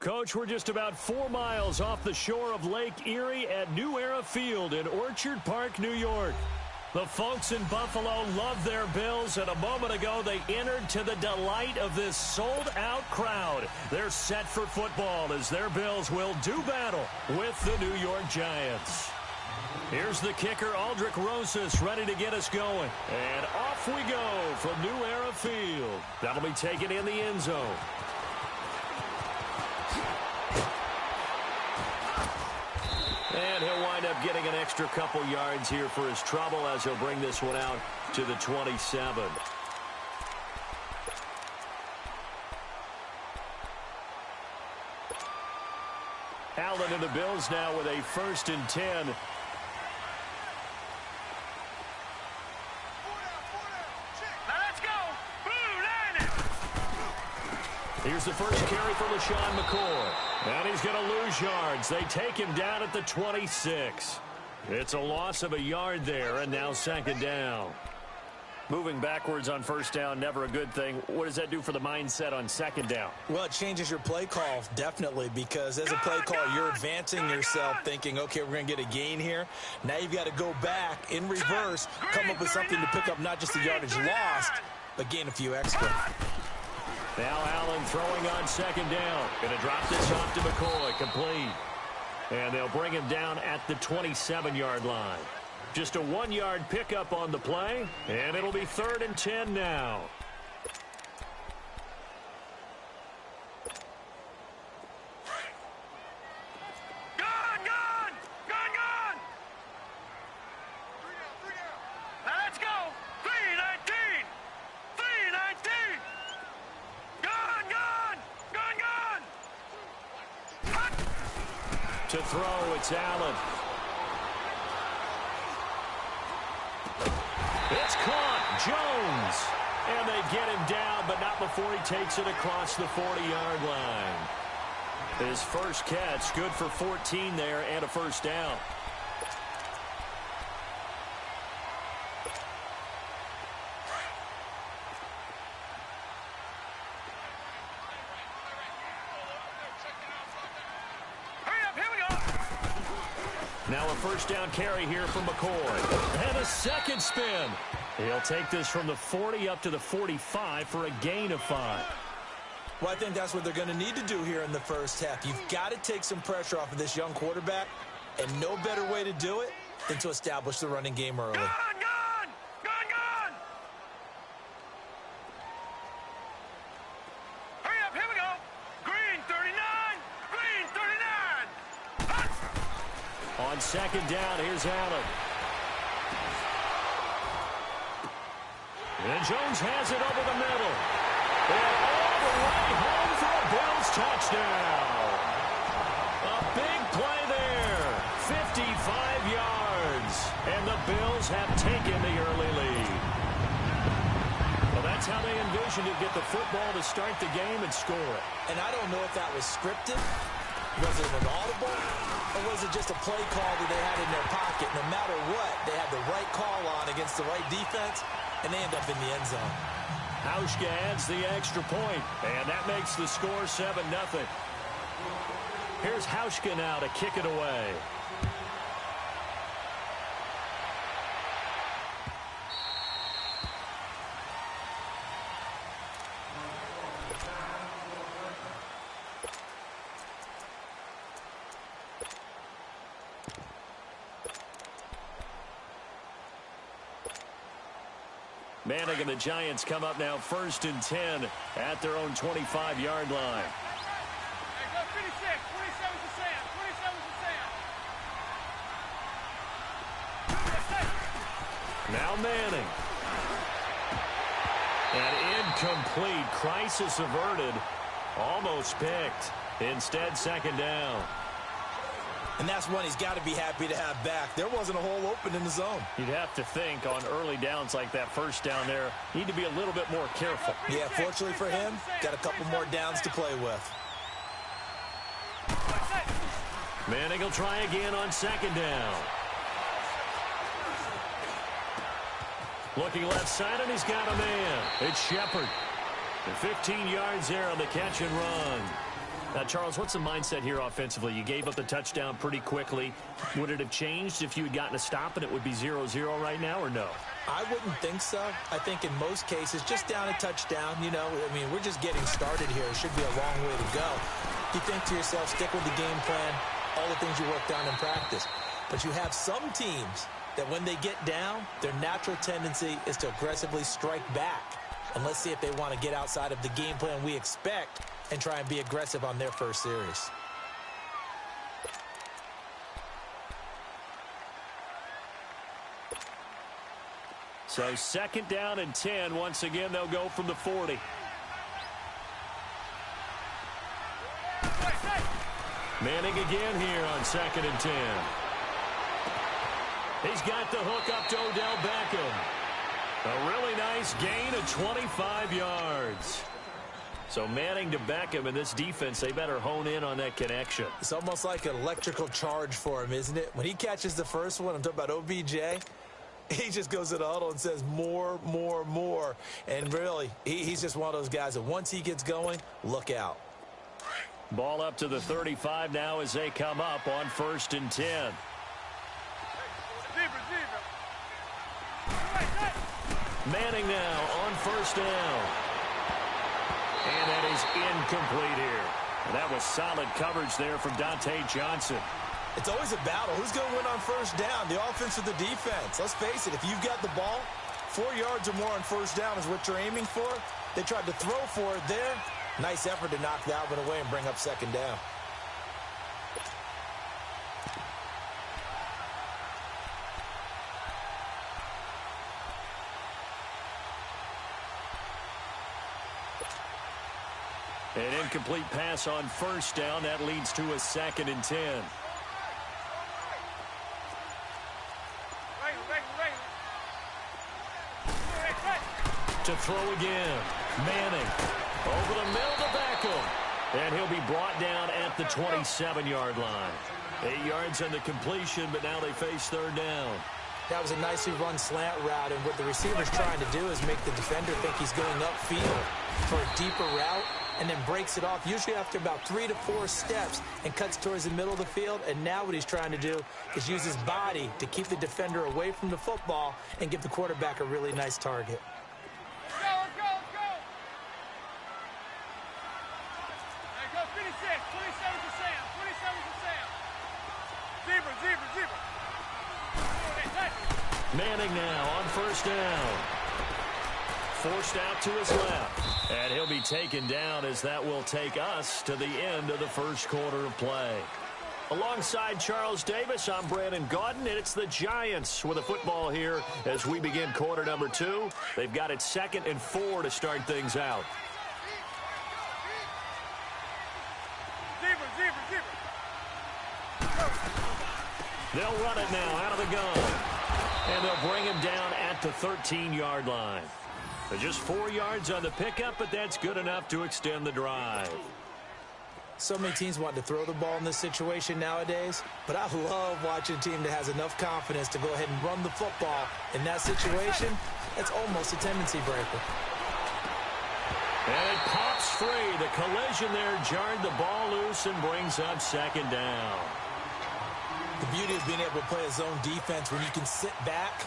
Coach, we're just about 4 miles off the shore of Lake Erie at New Era Field in Orchard Park, New York. The folks in Buffalo love their Bills, and a moment ago they entered to the delight of this sold-out crowd. They're set for football as their Bills will do battle with the New York Giants. Here's the kicker, Aldrick Rosas, ready to get us going. And off we go from New Era Field. That'll be taken in the end zone. And he'll wind up getting an extra couple yards here for his trouble as he'll bring this one out to the 27. Allen and the Bills now with a 1st and 10. Here's the first carry for LaShawn McCoy. And he's going to lose yards. They take him down at the 26. It's a loss of a yard there, and now 2nd down. Moving backwards on 1st down, never a good thing. What does that do for the mindset on 2nd down? Well, it changes your play call, definitely, because as a play call, you're advancing yourself thinking, okay, we're going to get a gain here. Now you've got to go back in reverse, come up with something to pick up not just the yardage lost, but gain a few extra. Now Allen throwing on 2nd down. Going to drop this off to McCoy. Complete. And they'll bring him down at the 27-yard line. Just a 1-yard pickup on the play. And it'll be 3rd and 10 now. To throw, it's Allen. It's caught. Jones. And they get him down, but not before he takes it across the 40-yard line. His first catch, good for 14 there and a 1st down. Now a 1st down carry here from McCoy. And a 2nd spin. He'll take this from the 40 up to the 45 for a gain of 5. Well, I think that's what they're going to need to do here in the 1st half. You've got to take some pressure off of this young quarterback, and no better way to do it than to establish the running game early. On 2nd down, here's Allen. And Jones has it over the middle. And all the way home for a Bills touchdown. A big play there. 55 yards. And the Bills have taken the early lead. Well, that's how they envisioned to get the football to start the game and score it. And I don't know if that was scripted. Was it an audible? Or was it just a play call that they had in their pocket? No matter what, they had the right call on against the right defense, and they end up in the end zone. Hauschka adds the extra point, and that makes the score 7-0. Here's Hauschka now to kick it away. Manning and the Giants come up now 1st and 10 at their own 25-yard line. Hey, go 56. 27's the Sam. 27's the Sam. Now Manning. And incomplete. Crisis averted. Almost picked. Instead, 2nd down. And that's one he's got to be happy to have back. There wasn't a hole open in the zone. You'd have to think on early downs like that 1st down there, need to be a little bit more careful. Yeah, fortunately for him, got a couple more downs to play with. Manning will try again on 2nd down. Looking left side, and he's got a man. It's Shepard. 15 yards there on the catch and run. Now, Charles, what's the mindset here offensively? You gave up the touchdown pretty quickly. Would it have changed if you had gotten a stop and it would be 0-0 right now, or no? I wouldn't think so. I think in most cases, just down a touchdown, you know, I mean, we're just getting started here. It should be a long way to go. You think to yourself, stick with the game plan, all the things you worked on in practice. But you have some teams that when they get down, their natural tendency is to aggressively strike back. And let's see if they want to get outside of the game plan we expect and try and be aggressive on their first series. So 2nd down and 10. Once again, they'll go from the 40. Manning again here on 2nd and 10. He's got the hook up to Odell Beckham. A really nice gain of 25 yards. So Manning to Beckham, and this defense, they better hone in on that connection. It's almost like an electrical charge for him, isn't it? When he catches the first one, I'm talking about OBJ, he just goes to the huddle and says more, more, more. And really, he's just one of those guys that once he gets going, look out. Ball up to the 35 now as they come up on 1st and 10. Manning now on 1st down. And that is incomplete here. And that was solid coverage there from Dante Johnson. It's always a battle. Who's going to win on 1st down, the offense or the defense? Let's face it, if you've got the ball, 4 yards or more on 1st down is what you're aiming for. They tried to throw for it there. Nice effort to knock that one away and bring up 2nd down. An incomplete pass on 1st down. That leads to a 2nd and 10. To throw again. Manning over the middle to Beckham. And he'll be brought down at the 27-yard line. 8 yards on the completion, but now they face 3rd down. That was a nicely run slant route, and what the receiver's trying to do is make the defender think he's going upfield for a deeper route, and then breaks it off, usually after about 3 to 4 steps, and cuts towards the middle of the field. And now what he's trying to do is use his body to keep the defender away from the football and give the quarterback a really nice target. Let's go. Hey, go 56, 27 to Sam, 27 to Sam. Zebra. Manning now on 1st down. Forced out to his left. And he'll be taken down as that will take us to the end of the 1st quarter of play. Alongside Charles Davis, I'm Brandon Gaudin, and it's the Giants with a football here as we begin quarter number 2. They've got it 2nd and 4 to start things out. Zebra. They'll run it now out of the gun. And they'll bring him down at the 13-yard line. Just 4 yards on the pickup, but that's good enough to extend the drive. So many teams want to throw the ball in this situation nowadays, but I love watching a team that has enough confidence to go ahead and run the football. In that situation, that's almost a tendency breaker. And it pops free. The collision there jarred the ball loose and brings up 2nd down. The beauty of being able to play a zone defense when you can sit back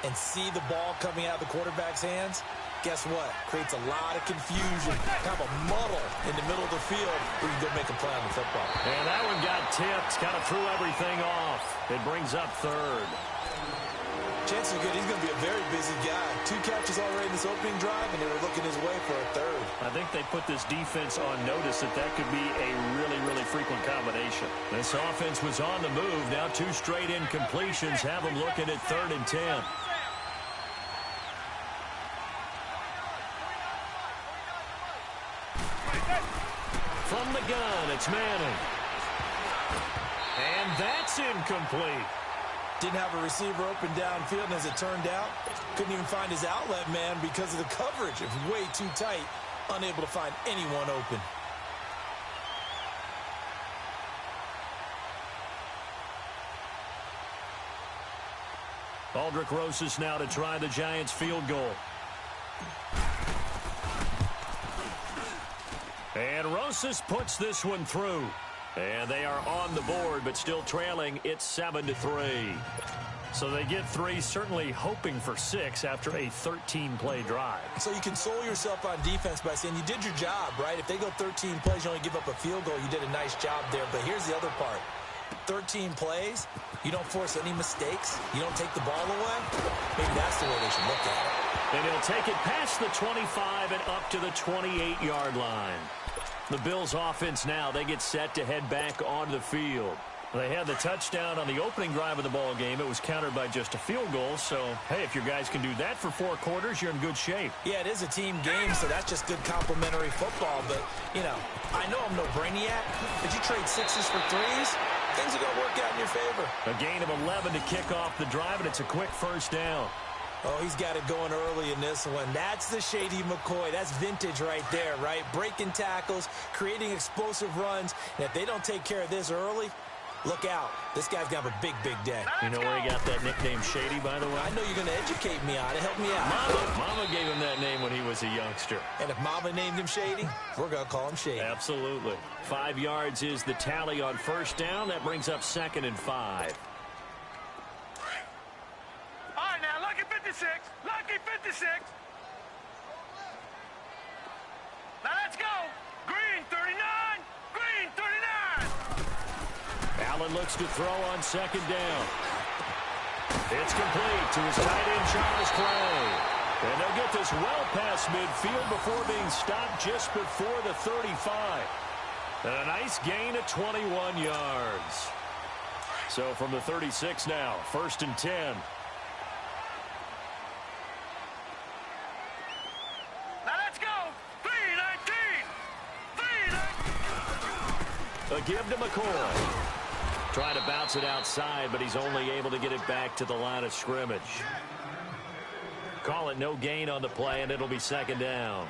and see the ball coming out of the quarterback's hands, guess what? Creates a lot of confusion, kind of a muddle in the middle of the field where you can go make a play on the football. And that one got tipped, kind of threw everything off. It brings up 3rd. Chances are good he's going to be a very busy guy. 2 catches already in this opening drive, and they were looking his way for a 3rd. I think they put this defense on notice that could be a really, really frequent combination. This offense was on the move. Now 2 straight incompletions have them looking at 3rd and 10. From the gun, it's Manning. And that's incomplete. Didn't have a receiver open downfield, and as it turned out, couldn't even find his outlet man because of the coverage. It was way too tight, unable to find anyone open. Aldrick Rosas now to try the Giants field goal. And Rosas puts this one through. And they are on the board, but still trailing. It's 7-3. So they get 3, certainly hoping for 6 after a 13-play drive. So you console yourself on defense by saying you did your job, right? If they go 13 plays, you only give up a field goal, you did a nice job there. But here's the other part. 13 plays, you don't force any mistakes, you don't take the ball away. Maybe that's the way they should look at it. And he'll take it past the 25 and up to the 28-yard line. The Bills offense now, they get set to head back onto the field. They had the touchdown on the opening drive of the ball game. It was countered by just a field goal. So, hey, if your guys can do that for 4 quarters, you're in good shape. Yeah, it is a team game, so that's just good complimentary football. But, you know, I know I'm no brainiac, but you trade 6s for 3s, things are going to work out in your favor. A gain of 11 to kick off the drive, and it's a quick first down. Oh, he's got it going early in this one. That's the Shady McCoy. That's vintage right there, right? Breaking tackles, creating explosive runs. And if they don't take care of this early, look out. This guy's going to have a big, big day. You know where he got that nickname Shady, by the way? I know you're going to educate me on it. Help me out. Mama gave him that name when he was a youngster. And if Mama named him Shady, we're going to call him Shady. Absolutely. 5 yards is the tally on first down. That brings up 2nd and 5. All right, now, lucky 56. Lucky 56. Now, let's go. Green, 39. Green, 39. Allen looks to throw on 2nd down. It's complete to his tight end, Charles Clay. And they'll get this well past midfield before being stopped just before the 35. And a nice gain of 21 yards. So from the 36 now, 1st and 10. Now, let's go. 3-19. 3-19. A give to McCoy. Trying to bounce it outside, but he's only able to get it back to the line of scrimmage. Call it no gain on the play, and it'll be 2nd down.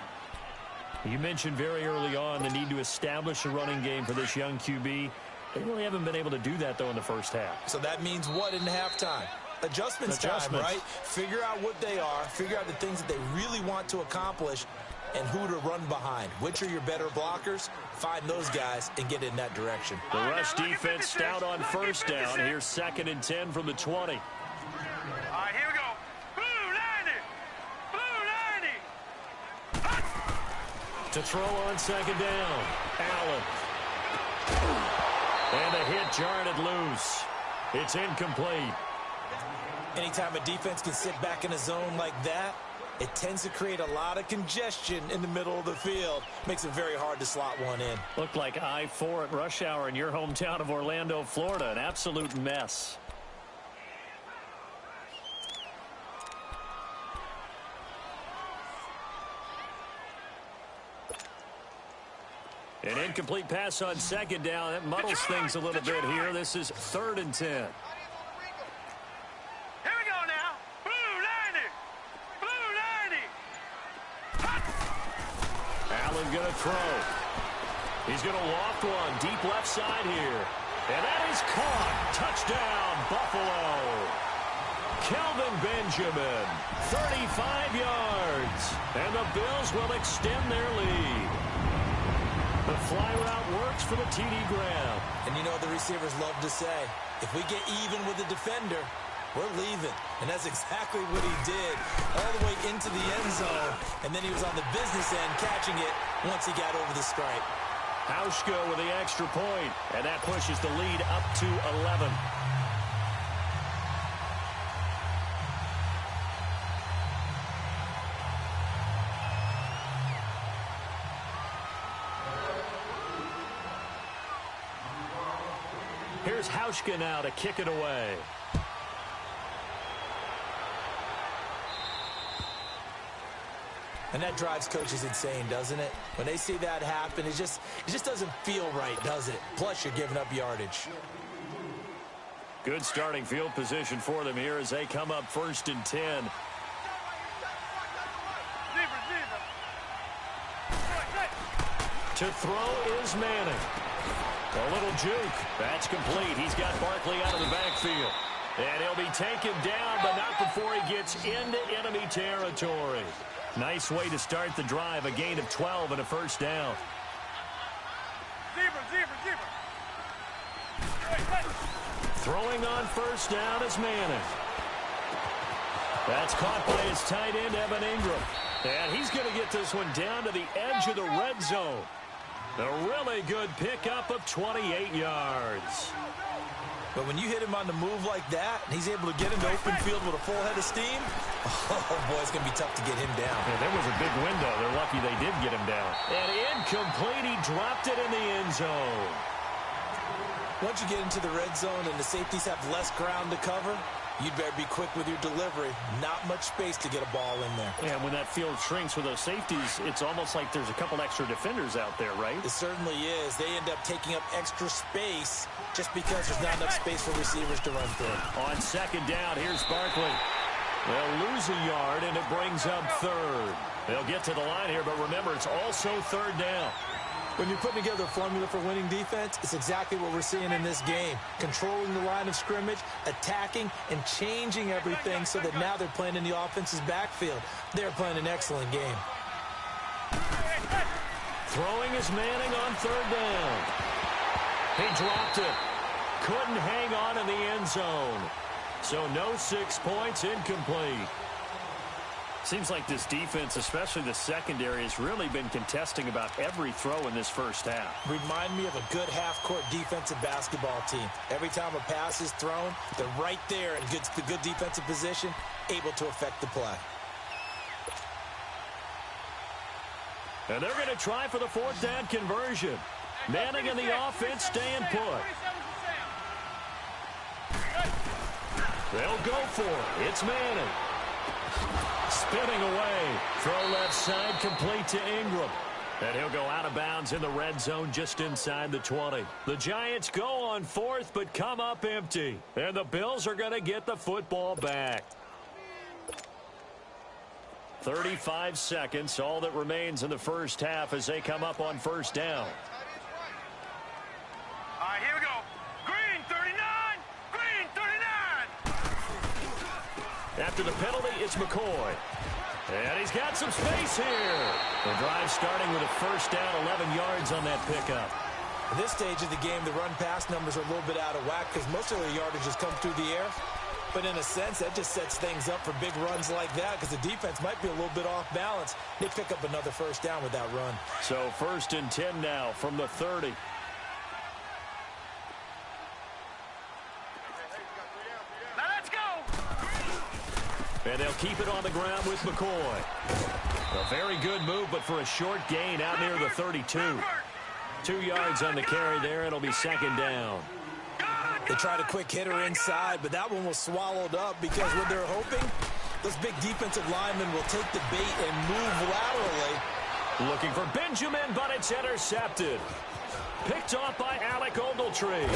You mentioned very early on the need to establish a running game for this young QB. They really haven't been able to do that, though, in the first half. So that means what in halftime? Adjustments time, right? Figure out what they are, figure out the things that they really want to accomplish, and who to run behind. Which are your better blockers? Find those guys and get in that direction. The rush defense stout on first down. Here's 2nd and 10 from the 20. All right, here we go. Blue 90. Blue 90. To throw on 2nd down. Allen. And the hit jarred it loose. It's incomplete. Anytime a defense can sit back in a zone like that, it tends to create a lot of congestion in the middle of the field. Makes it very hard to slot one in. Looked like I-4 at rush hour in your hometown of Orlando, Florida. An absolute mess. An incomplete pass on 2nd down. That muddles things a little bit here. This is 3rd and 10. Going to throw. He's going to loft one deep left side here. And that is caught. Touchdown, Buffalo. Kelvin Benjamin, 35 yards. And the Bills will extend their lead. The fly route works for the TD Graham. And you know what the receivers love to say? If we get even with the defender, we're leaving. And that's exactly what he did. All the way into the end zone. And then he was on the business end catching it once he got over the stripe. Hauschka with the extra point. And that pushes the lead up to 11. Here's Hauschka now to kick it away. And that drives coaches insane, doesn't it? When they see that happen, it just doesn't feel right, does it? Plus, you're giving up yardage. Good starting field position for them here as they come up 1st and 10. To throw is Manning. A little juke. That's complete. He's got Barkley out of the backfield. And he'll be taken down, but not before he gets into enemy territory. Nice way to start the drive. A gain of 12 and a 1st down. Zebra. Throwing on first down is Manning. That's caught by his tight end, Evan Ingram. And he's going to get this one down to the edge of the red zone. A really good pickup of 28 yards. But when you hit him on the move like that, and he's able to get into open field with a full head of steam, oh, boy, it's going to be tough to get him down. Yeah, there was a big window. They're lucky they did get him down. And incomplete. He dropped it in the end zone. Once you get into the red zone and the safeties have less ground to cover, you'd better be quick with your delivery. Not much space to get a ball in there. Yeah, when that field shrinks with those safeties, it's almost like there's a couple extra defenders out there, right? It certainly is. They end up taking up extra space just because there's not enough space for receivers to run through. On second down, here's Barkley. They'll lose a yard, and it brings up third. They'll get to the line here, but remember, it's also third down. When you're putting together a formula for winning defense, it's exactly what we're seeing in this game. Controlling the line of scrimmage, attacking, and changing everything so that now they're playing in the offense's backfield. They're playing an excellent game. Throwing is Manning on third down. He dropped it. Couldn't hang on in the end zone. So no 6 points, incomplete. Seems like this defense, especially the secondary, has really been contesting about every throw in this first half. Remind me of a good half-court defensive basketball team. Every time a pass is thrown, they're right there in good defensive position, able to affect the play. And they're going to try for the fourth down conversion. Manning and the offense staying put. They'll go for it. It's Manning. Spinning away. Throw left side, complete to Ingram. And he'll go out of bounds in the red zone just inside the 20. The Giants go on fourth, but come up empty. And the Bills are going to get the football back. 35 seconds, all that remains in the first half as they come up on first down. All right, here we go. Green 39. Green 39. After the penalty, it's McCoy. And he's got some space here. The drive starting with a first down, 11 yards on that pickup. At this stage of the game, the run-pass numbers are a little bit out of whack because most of their yardage has come through the air. But in a sense, that just sets things up for big runs like that because the defense might be a little bit off balance. They pick up another first down with that run. So 1st and 10 now from the 30. Now let's go. And they'll keep it on the ground with McCoy. A very good move, but for a short gain out near the 32. 2 yards on the carry there. It'll be second down. They tried a quick hitter inside, but that one was swallowed up because what they're hoping, those big defensive linemen will take the bait and move laterally. Looking for Benjamin, but it's intercepted. Picked off by Alec Ogletree.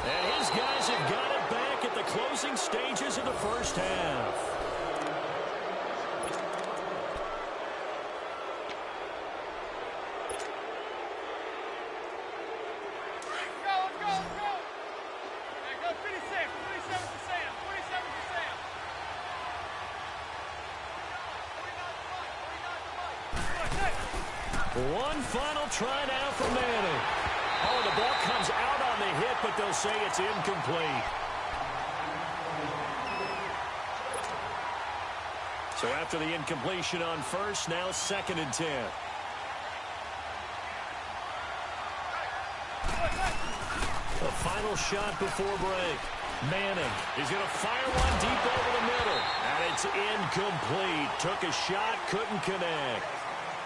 And his guys have got it back at the closing stages of the first half. One final try now for Manning. Oh, the ball comes out on the hit, but they'll say it's incomplete. So after the incompletion on first, now 2nd and 10. The final shot before break. Manning is going to fire one deep over the middle. And it's incomplete. Took a shot, couldn't connect.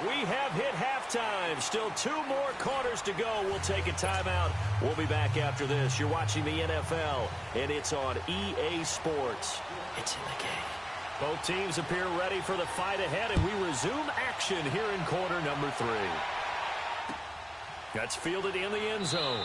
We have hit halftime. Still 2 more quarters to go. We'll take a timeout. We'll be back after this. You're watching the NFL, and it's on EA Sports. It's in the game. Both teams appear ready for the fight ahead, and we resume action here in quarter number 3. That's fielded in the end zone.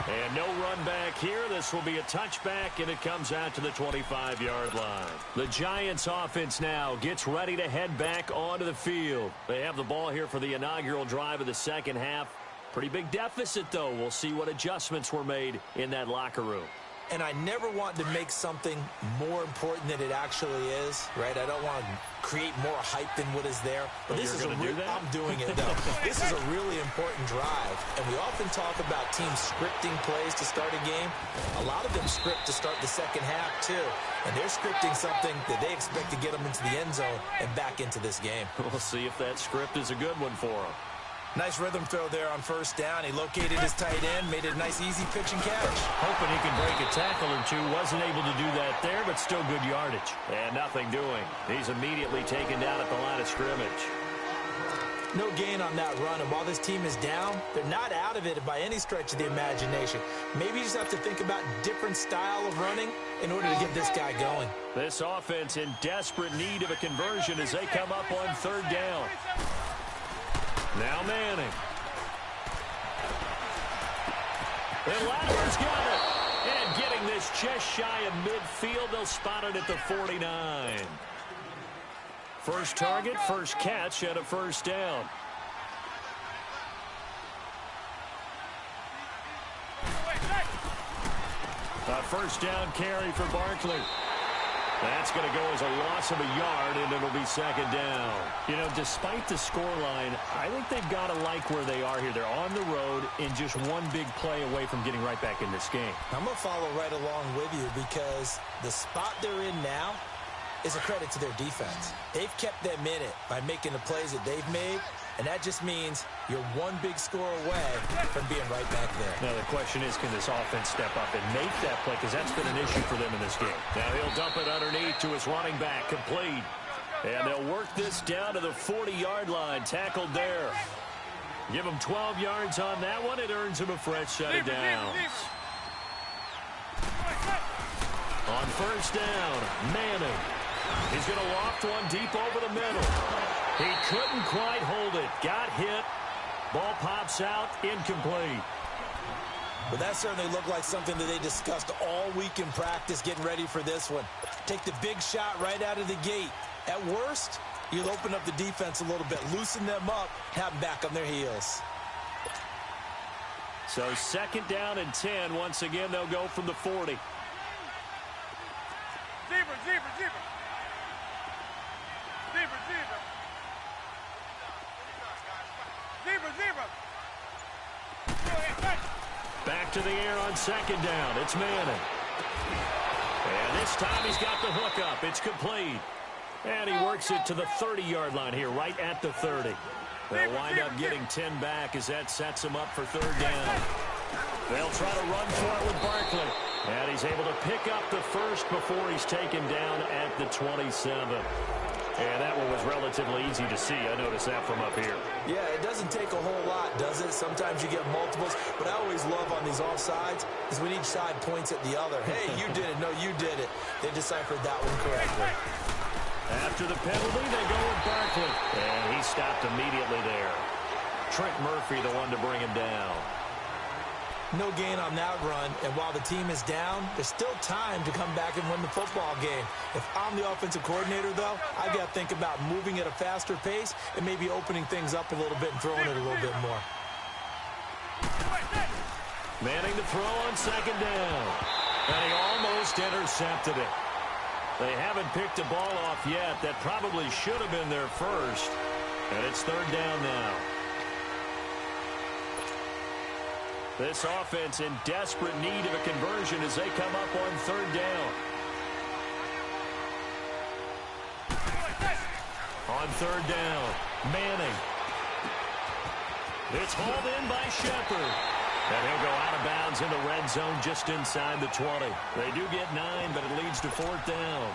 And no run back here. This will be a touchback, and it comes out to the 25-yard line. The Giants offense now gets ready to head back onto the field. They have the ball here for the inaugural drive of the second half. Pretty big deficit, though. We'll see what adjustments were made in that locker room. and I never want to make something more important than it actually is, right? I don't want to create more hype than what is there. But this is I'm doing it, though. This is a really important drive, and we often talk about teams scripting plays to start a game. A lot of them script to start the second half, too, and they're scripting something that they expect to get them into the end zone and back into this game. We'll see if that script is a good one for them. Nice rhythm throw there on first down. He located his tight end, made it a nice, easy pitch and catch. Hoping he can break a tackle or two. Wasn't able to do that there, but still good yardage. And nothing doing. He's immediately taken down at the line of scrimmage. No gain on that run, and while this team is down, they're not out of it by any stretch of the imagination. Maybe you just have to think about different style of running in order to get this guy going. This offense in desperate need of a conversion as they come up on third down. Now Manning. And Latimer's got it. And getting this just shy of midfield, they'll spot it at the 49. First target, first catch at a first down. A first down carry for Barkley. That's going to go as a loss of a yard, and it'll be second down. You know, despite the scoreline, I think they've got to like where they are here. They're on the road and just one big play away from getting right back in this game. I'm going to follow right along with you because the spot they're in now is a credit to their defense. They've kept them in it by making the plays that they've made, and that just means you're one big score away from being right back there. Now the question is, can this offense step up and make that play? Because that's been an issue for them in this game. Now he'll dump it underneath to his running back, complete. And they'll work this down to the 40-yard line, tackled there. Give him 12 yards on that one. It earns him a fresh set of downs. On first down, Manning. He's going to loft one deep over the middle. He couldn't quite hold it. Got hit. Ball pops out. Incomplete. But that certainly looked like something that they discussed all week in practice getting ready for this one. Take the big shot right out of the gate. At worst, you'll open up the defense a little bit, loosen them up, have them back on their heels. So second down and 10. Once again, they'll go from the 40. Zebra. Back to the air on second down. It's Manning. And this time he's got the hook up. It's complete. And he works it to the 30-yard line here, right at the 30. They'll wind up getting 10 back as that sets him up for third down. They'll try to run for it with Barkley. And he's able to pick up the first before he's taken down at the 27. And that one was relatively easy to see. I noticed that from up here. Yeah, it doesn't take a whole lot, does it? Sometimes you get multiples. But I always love on these offsides is when each side points at the other. Hey, you did it. No, you did it. They deciphered that one correctly. After the penalty, they go with Barkley. And he stopped immediately there. Trent Murphy, the one to bring him down. No gain on that run, and while the team is down, there's still time to come back and win the football game. If I'm the offensive coordinator, though, I've got to think about moving at a faster pace and maybe opening things up a little bit and throwing it a little bit more. Manning to throw on second down. And he almost intercepted it. They haven't picked the ball off yet. That probably should have been their first. And it's third down now. This offense in desperate need of a conversion as they come up on third down. On third down, Manning. It's hauled in by Shepard. And he'll go out of bounds in the red zone just inside the 20. They do get 9, but it leads to fourth down.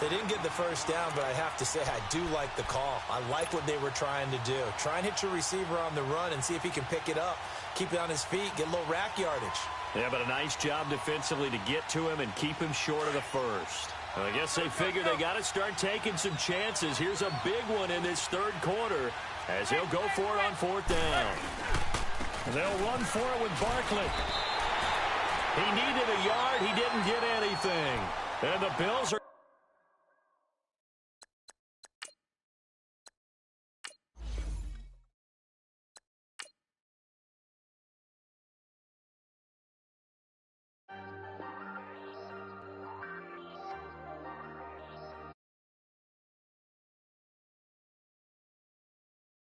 They didn't get the first down, but I have to say I do like the call. I like what they were trying to do. Try and hit your receiver on the run and see if he can pick it up. Keep it on his feet, get a little rack yardage. Yeah, but a nice job defensively to get to him and keep him short of the first. Well, I guess they figure they got to start taking some chances. Here's a big one in this third quarter as he'll go for it on fourth down. And they'll run for it with Barkley. He needed a yard. He didn't get anything. And the Bills are